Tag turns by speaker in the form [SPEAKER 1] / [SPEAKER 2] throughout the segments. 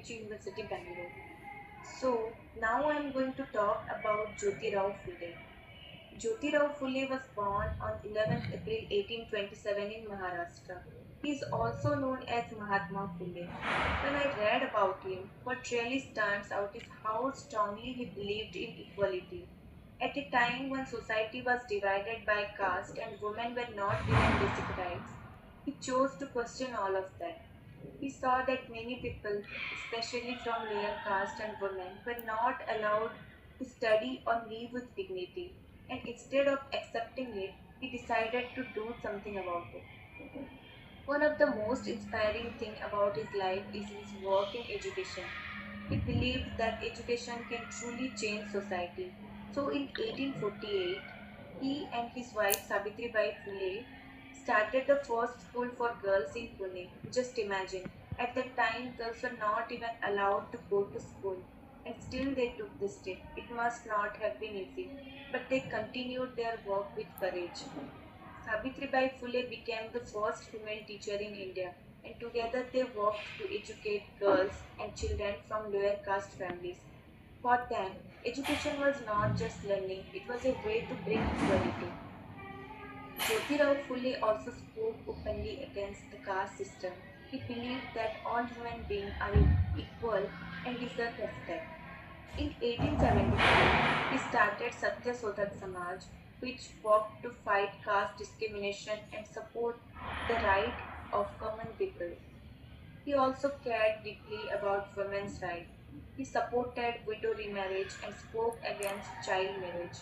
[SPEAKER 1] KU University, Bangalore. So now I am going to talk about Jyotirao Phule. Jyotirao Phule was born on 11th April 1827 in Maharashtra. He is also known as Mahatma Phule. When I read about him, what really stands out is how strongly he believed in equality. At a time when society was divided by caste and women were not given basic rights, he chose to question all of that. He saw that many people, especially from lower caste and women, were not allowed to study or live with dignity, and instead of accepting it, he decided to do something about it. One of the most inspiring things about his life is his work in education. He believed that education can truly change society. So in 1848, he and his wife Savitribai Phule started the first school for girls in Pune. Just imagine, at that time girls were not even allowed to go to school, and still they took this step. It must not have been easy, but they continued their work with courage. Savitribai Phule became the first female teacher in India, and together they worked to educate girls and children from lower caste families. For them, education was not just learning, it was a way to bring equality. Jyotirao Phule also spoke openly against the caste system. He believed that all human beings are equal and deserve respect. In 1875, he started Satya Sodhak Samaj, which worked to fight caste discrimination and support the right of common people. He also cared deeply about women's rights. He supported widow remarriage and spoke against child marriage.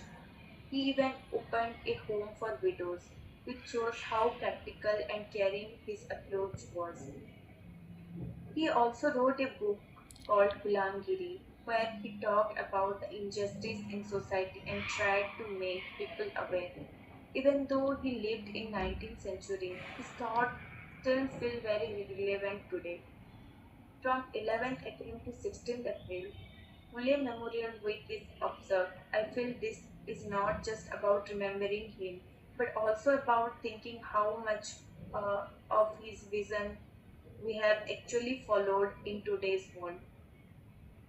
[SPEAKER 1] He even opened a home for widows, which shows how practical and caring his approach was. He also wrote a book called Ghulamgiri, where he talked about the injustice in society and tried to make people aware. Even though he lived in 19th century, his thoughts still feel very relevant today. From 11th April to 16th April, William Memorial Week is observed. I feel this is not just about remembering him, but also about thinking how much of his vision we have actually followed in today's world.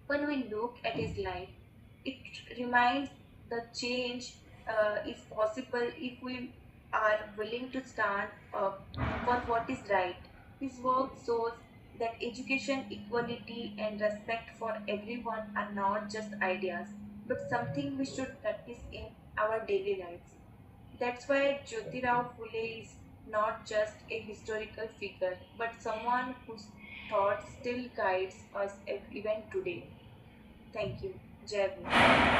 [SPEAKER 1] When we look at his life, it reminds the change is possible if we are willing to stand up for what is right. His work shows that education, equality, and respect for everyone are not just ideas, but something we should practice in our daily lives. That's why Jyotirao Phule is not just a historical figure, but someone whose thought still guides us even today. Thank you. Jai Hind.